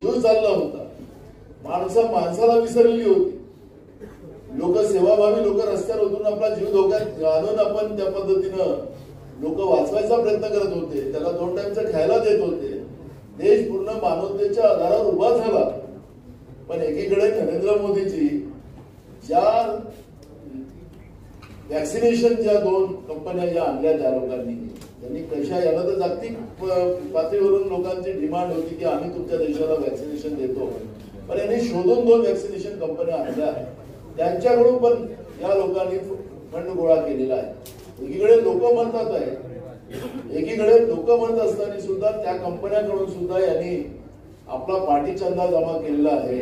जो चालला होता, माणसाला विसरलेली होती. लोक सेवाभावी लोक रस्त्यावर उतरून आपला जीव धोक्यात घालून आपण त्या पद्धतीनं लोक वाचवायचा प्रयत्न करत होते. त्याला 2 टाइमचं खायला देत होते. देश पूर्ण मानवतेच्या आधारावर उभा झाला. पण एकीकडे नरेंद्र मोदीजी ज्या वॅक्सिनेशन ज्या 2 कंपन्या ज्या आणल्या त्या लोकांनी, त्यांनी कशा याला तर जागतिक पातळीवरून लोकांची डिमांड होती की आम्ही तुमच्या देशाला वॅक्सिनेशन देतो. पण यांनी शोधून 2 वॅक्सिनेशन कंपन्या आणल्या. त्यांच्याकडून पण या लोकांनी फंड गोळा केलेला आहे. एकीकडे लोक म्हणतात आहे, एकीकडे लोक म्हणत असताना सुद्धा त्या कंपन्यांकडून सुद्धा यांनी आपला पाठी चंदा जमा केलेला आहे.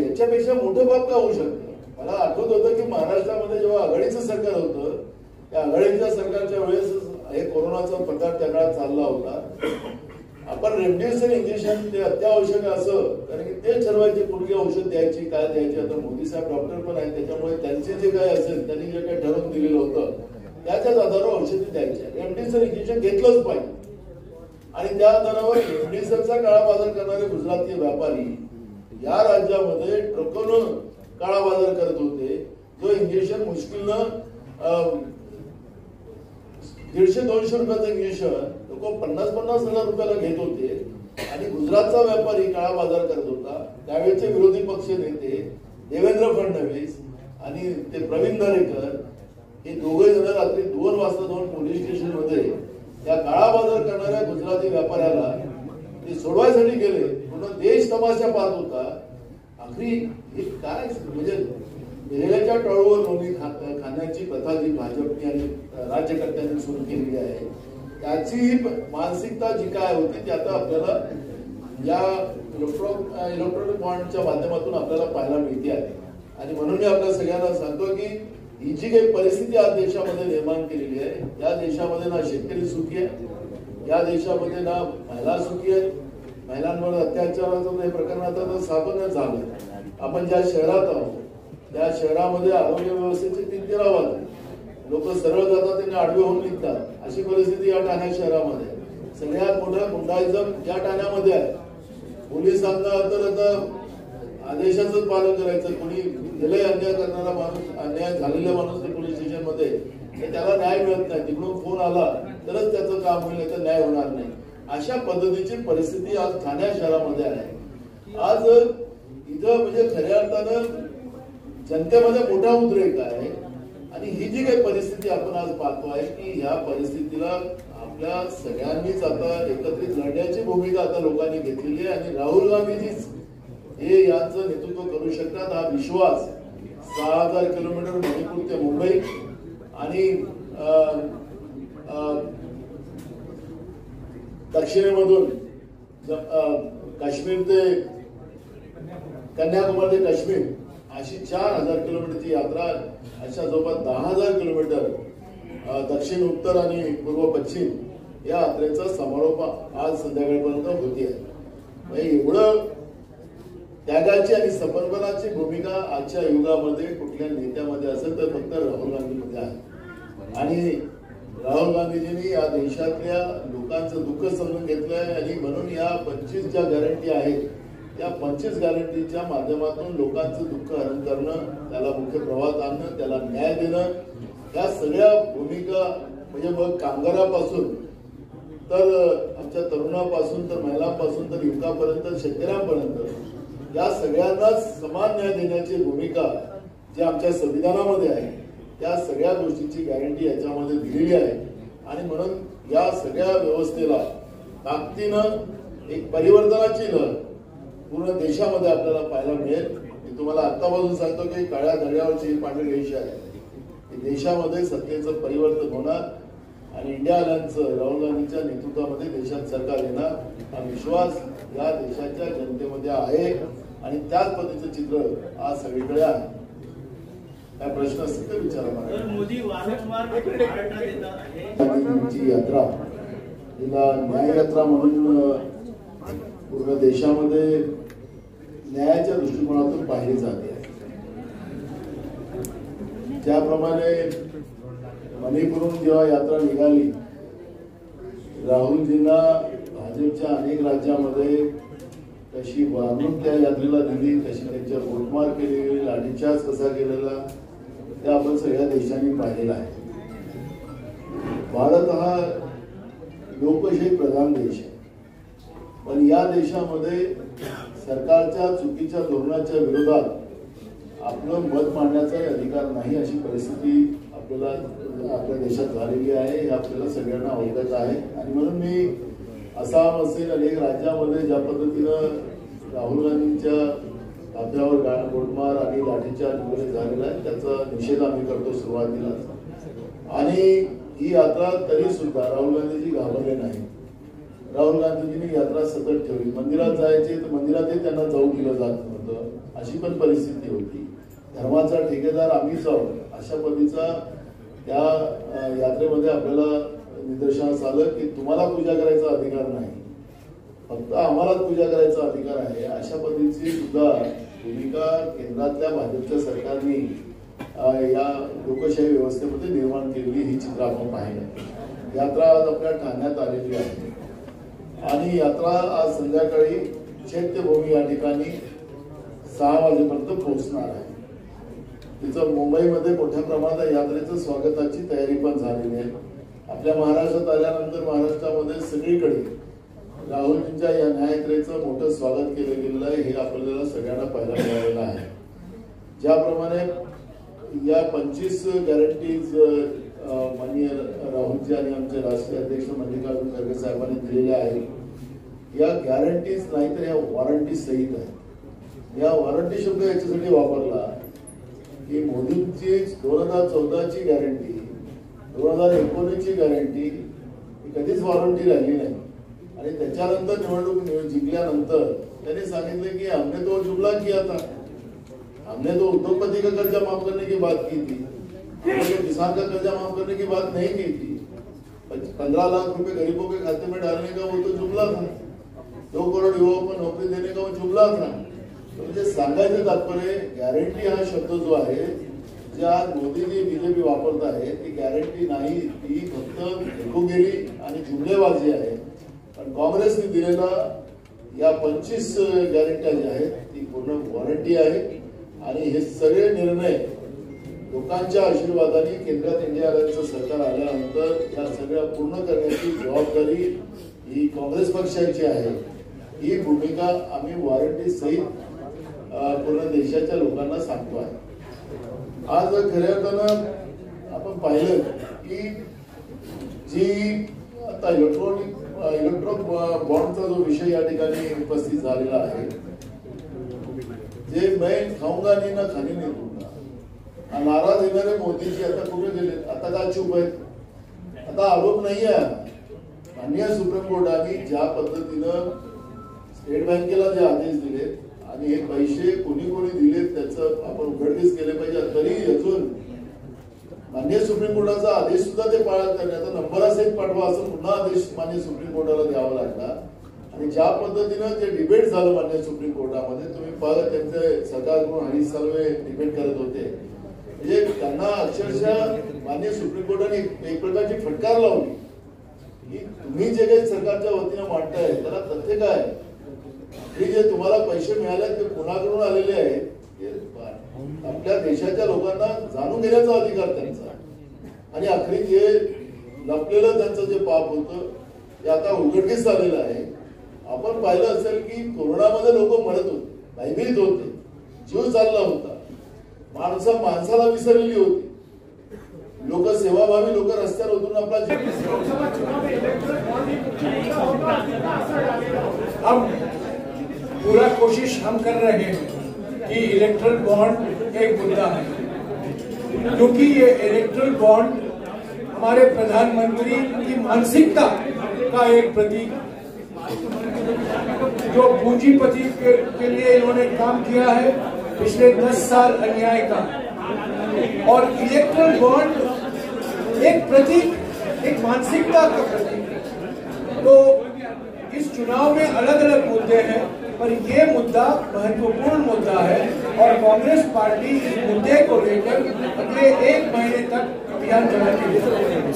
याच्यापेक्षा मोठं बाब काय होऊ शकतं. मला आठवत होतं की महाराष्ट्रामध्ये जेव्हा आघाडीचं सरकार होतं, त्या आघाडीच्या सरकारच्या वेळेस हे कोरोनाचा प्रकार त्या काळात चालला होता. आपण रेमडेसिवीर इंजेक्शन ते अत्यावश्यक असं, कारण की ते ठरवायचे कुठली औषध द्यायची काय द्यायची. आता मोदी साहेब डॉक्टर पण आहेत, त्याच्यामुळे त्यांचे जे काय असेल त्यांनी जे काही ठरवून दिलेलं होतं त्याच्याच आधारावर औषधी द्यायची. रेमडेसिवीर इंजेक्शन घेतलंच पाहिजे. आणि त्या आधारावर रेमडेसिवीरचा काळा बाजार करणारे गुजराती व्यापारी या राज्यामध्ये ट्रकनं काळा बाजार करत होते. जो इंजेक्शन मुश्किलनं 150-200 रुपयाचं इंजेक्शन लोक 50-50 हजार रुपयाला घेत होते. आणि गुजरातचा व्यापारी काळा बाजार करत होता. त्यावेळेचे विरोधी पक्ष नेते देवेंद्र फडणवीस आणि ते प्रवीण दरेकर हे दोघे जण रात्री 2 वाजता 2 पोलीस स्टेशन मध्ये त्या काळा बाजार करणाऱ्या गुजराती व्यापाऱ्याला ते सोडवायसाठी गेले. पूर्ण देश तमाशा पाहत होता. आखरी हे काय म्हणजे मेलेल्याच्या टळूवर लोणी खाण्याची प्रथा जी भाजपने आणि राज्यकर्त्यांनी सुरू केलेली आहे, त्याची मानसिकता जी काय होती ती आता आपल्याला या इलेक्ट्रॉनिक बॉन्डच्या माध्यमातून आपल्याला पाहायला मिळते आहे. आणि म्हणून मी आपल्या सगळ्यांना सांगतो की ही जी काही परिस्थिती आज देशामध्ये निर्माण केलेली आहे, या देशामध्ये ना शेतकरी सुखी आहे, या देशामध्ये ना महिला सुखी आहे. महिलांवर अत्याचाराचं हे प्रकरण आता सामान्य झालं. आपण ज्या शहरात आहोत त्या शहरामध्ये आरोग्य व्यवस्थेचे 3-3 आवाज लोक सरळ जातात, त्यांनी आडवे होऊन निघतात. अशी परिस्थिती या ठाणे शहरामध्ये. सगळ्यात मोठं गुंडाइझम या ठाण्यामध्ये आहे. पोलिसांना तर आता आदेशाचंच पालन करायचं. कोणी गेलंय अन्याय करणारा माणूस, अन्याय झालेला माणूस पोलीस स्टेशन मध्ये, त्याला न्याय मिळत नाही. तिकडून फोन आला तरच त्याचं काम होईल, तर न्याय होणार नाही. अशा पद्धतीची परिस्थिती आज ठाणे शहरामध्ये आहे. आज इथं म्हणजे खऱ्या अर्थानं जनतेमध्ये मोठा उद्रेक आहे. आणि ही जी काही परिस्थिती आपण आज पाहतो आहे की ह्या परिस्थितीला आपल्या सगळ्यांनीच आता एकत्रित लढण्याची भूमिका आता लोकांनी घेतलेली आहे. आणि राहुल गांधीजीच हे यांचं नेतृत्व करू शकतात हा विश्वास 6000 किलोमीटर मणिपूर ते मुंबई आणि दक्षिणेमधून काश्मीर ते कन्याकुमारी ते काश्मीर अशी 4000 किलोमीटरची यात्रा, अशा जवळपास 10,000 किलोमीटर दक्षिण उत्तर आणि पूर्व पश्चिम या यात्रेचा समारोप आज संध्याकाळपर्यंत होती आहे. म्हणजे एवढं त्यागाची आणि समर्पणाची भूमिका आजच्या युगामध्ये कुठल्या नेत्यामध्ये असेल तर फक्त राहुल गांधीमध्ये आहे. आणि राहुल गांधीजींनी या देशातल्या लोकांचं दुःख समजून घेतलंय. आणि म्हणून या 25 ज्या गॅरंटी आहेत त्या 25 गॅरंटीच्या माध्यमातून लोकांचं दुःख हरण करणं, त्याला मुख्य प्रवाहात आणणं, त्याला न्याय देणं, या सगळ्या भूमिका म्हणजे मग कामगारापासून तर आमच्या तरुणापासून तर महिलांपासून तर युवकांपर्यंत शेतकऱ्यांपर्यंत या सगळ्यांनाच समान न्याय देण्याची भूमिका जी आमच्या संविधानामध्ये आहे त्या सगळ्या गोष्टींची गॅरंटी याच्यामध्ये दिलेली आहे. आणि म्हणून या सगळ्या व्यवस्थेला ताकदीनं एक परिवर्तनाची लहर पूर्ण देशामध्ये आपल्याला पाहायला मिळेल. मी तुम्हाला आत्तापासून सांगतो की काळ्या दर्यावरची पांढरी रेषा आहे. देशामध्ये सत्तेचं परिवर्तन होणार आणि इंडिया अलायन्सचं राहुल गांधीच्या नेतृत्वामध्ये देशात सरकार येणार हा विश्वास या देशाच्या जनतेमध्ये आहे. आणि त्याच पद्धतीचं चित्र आज सगळीकडे आहे. काय प्रश्न असतील तर विचारा. मोदी वारंवार गांधींची यात्रा तिला न्याय यात्रा म्हणून पूर्ण देशामध्ये न्यायाच्या दृष्टिकोनातून पाहिली जाते. त्याप्रमाणे मणिपूरहून जेव्हा यात्रा निघाली, राहुलजींना भाजपच्या अनेक राज्यामध्ये कशी वागणूक त्या यात्रेला दिली, कशी त्यांच्यावर लूटमार केली गेली, लाठीचार्ज कसा केलेला, ते आपण सगळ्या देशांनी पाहिलेलं आहे. भारत हा लोकशाही प्रधान देश आहे, पण या देशामध्ये सरकारच्या चुकीच्या धोरणाच्या विरोधात आपलं मत मांडण्याचा अधिकार नाही, अशी परिस्थिती आपल्या देशात झालेली आहे. हे आपल्याला सगळ्यांना अवगत आहे. आणि म्हणून मी आसाम असेल, अनेक राज्यामध्ये ज्या पद्धतीनं राहुल गांधींच्या ताफ्यावर गोळमार आणि लाठीचार्ज वगैरे झालेला आहे, त्याचा निषेध आम्ही करतो सुरुवातीला. आणि ही यात्रा तरी सुद्धा राहुल गांधीजी घाबरले नाही. राहुल गांधीजींनी यात्रा सतत ठेवली. मंदिरात जायचे तर मंदिरातही त्यांना जाऊ दिलं जात नव्हतं, अशी पण परिस्थिती होती. धर्माचा ठेकेदार आम्हीच आहोत, अशा पद्धतीचा त्या यात्रेमध्ये आपल्याला निदर्शनास आलं की तुम्हाला पूजा करायचा अधिकार नाही, फक्त आम्हालाच पूजा करायचा अधिकार आहे. अशा पद्धतीची सुद्धा भूमिका केंद्रातल्या भाजपच्या सरकारने या लोकशाही व्यवस्थेमध्ये निर्माण केलेली ही चित्र आपण पाहिलं. यात्रा आज आपल्या ठाण्यात आलेली आहे आणि यात्रा आज संध्याकाळी चैत्यभूमी या ठिकाणी 6 वाजेपर्यंत पोहोचणार आहे. तिचं मुंबईमध्ये मोठ्या प्रमाणात यात्रेचं स्वागताची तयारी पण झालेली आहे. आपल्या महाराष्ट्रात आल्यानंतर महाराष्ट्रामध्ये सगळीकडे राहुलजींच्या या न्याययात्रेचं मोठं स्वागत केलं गेलेलं आहे. हे आपल्याला सगळ्यांना पाहायला मिळालेलं आहे. ज्याप्रमाणे या 25 गॅरंटीज माननीय राहुलजी आणि आमचे राष्ट्रीय अध्यक्ष मल्लिकार्जुन खरगे साहेबांनी दिलेल्या आहेत, या गॅरंटीज नाही तर या वॉरंटी सहित आहे. या वॉरंटी शब्द याच्यासाठी वापरला की मोदींची 2014ची गॅरंटी, 2019ची गॅरंटी कधीच वॉरंटी राहिली नाही. आणि त्याच्यानंतर निवडणूक जिंकल्यानंतर त्यांनी सांगितले की हमने तो जुमला किया था, हमने तो उद्योगपति का कर्जा माफ करने की बात की थी, हमने किसान का कर्जा माफ करने की बात नहीं की थी, 15 लाख रुपए गरीबों के खाते में डालने का वो तो जुमला था, 2 करोड़ युवाओं को नौकरी देने का वो जुमला था. तो म्हणजे सांगायचं तात्पर्य गॅरंटी हा शब्द जो आहे, जे आज मोदीजी बीजेपी वापरत आहे, ती गॅरंटी नाही, ती फक्त फेकूगिरी आणि जुमलेबाजी आहे. पण काँग्रेसने दिलेला या 25 गॅरंट्या ज्या आहेत ती पूर्ण वॉरंटी आहे. आणि हे सगळे निर्णय लोकांच्या आशीर्वादाने केंद्रात इंडिया आघाडीचं सरकार आल्यानंतर या सगळ्या पूर्ण करण्याची जबाबदारी ही काँग्रेस पक्षाची आहे. ही भूमिका आम्ही वॉरंटी सहित पूर्ण देशाच्या लोकांना सांगतो आहे. आज खऱ्या अर्थानं आपण पाहिलं की जी आता इलेक्ट्रॉनिक बॉन्डचा जो विषय या ठिकाणी उपस्थित झालेला आहे, जे मैं खाऊंगा नाही ना खाली नाही दूंगा, नारा देणारे मोदीजी आता कुठे गेले, आता का चूप आहेत. आता आरोप नाही आहे. माननीय सुप्रीम कोर्टाने ज्या पद्धतीनं स्टेट बँकेला जे आदेश दिले आणि हे पैसे कोणी कोणी दिले त्याचं आपण उघडकीस केले पाहिजे. तरी अजून माननीय सुप्रीम कोर्टाचा आदेश सुद्धा ते पाळत करण्याचा नंबरासहित पाठवा असं पुन्हा आदेश माननीय सुप्रीम कोर्टाला द्यावा लागला. आणि ज्या पद्धतीनं जे डिबेट झालं माननीय सुप्रीम कोर्टामध्ये, तुम्ही पाहिलं त्यांचे सरकारकडून हरीश साल्वे डिबेट करत होते, म्हणजे त्यांना अक्षरशः माननीय सुप्रीम कोर्टाने एक प्रकारची फटकार लावली की तुम्ही जे काही सरकारच्या वतीनं मांडताय त्याला तथ्य काय, हे जे तुम्हाला पैसे मिळाले ते कोणाकडून आलेले आहेत, आपल्या देशाच्या लोकांना जाणून घेण्याचा अधिकार त्यांचा. आणि अखेरी जे लपलेलं त्यांचं जे पाप होतं ते आता उघडकीस आलेलं आहे. आपण पाहिलं असेल की कोरोनामध्ये लोक मरत होते, भयभीत होते, जीव चालला होता, माणसाला विसरलेली होती, लोक सेवाभावी लोक रस्त्यावर उतरून आपला जीव. अब पूरा कोशिश हम कर रहे हैं कि इलेक्ट्रल बॉन्ड एक मुद्दा है, क्योंकि ये इलेक्ट्रल बॉन्ड हमारे प्रधानमंत्री की मानसिकता का एक प्रतीक, जो पूंजीपति के लिए इन्होंने काम किया है पिछले 10 साल अन्याय का, और इलेक्ट्रल बॉन्ड एक प्रतीक, एक मानसिकता का प्रतीक है. तो इस चुनाव में अलग अलग मुद्दे हैं, पर यह मुद्दा महत्वपूर्ण मुद्दा है और कांग्रेस पार्टी इस मुद्दे को लेकर अगले 1 महीने तक अभियान चलाती है.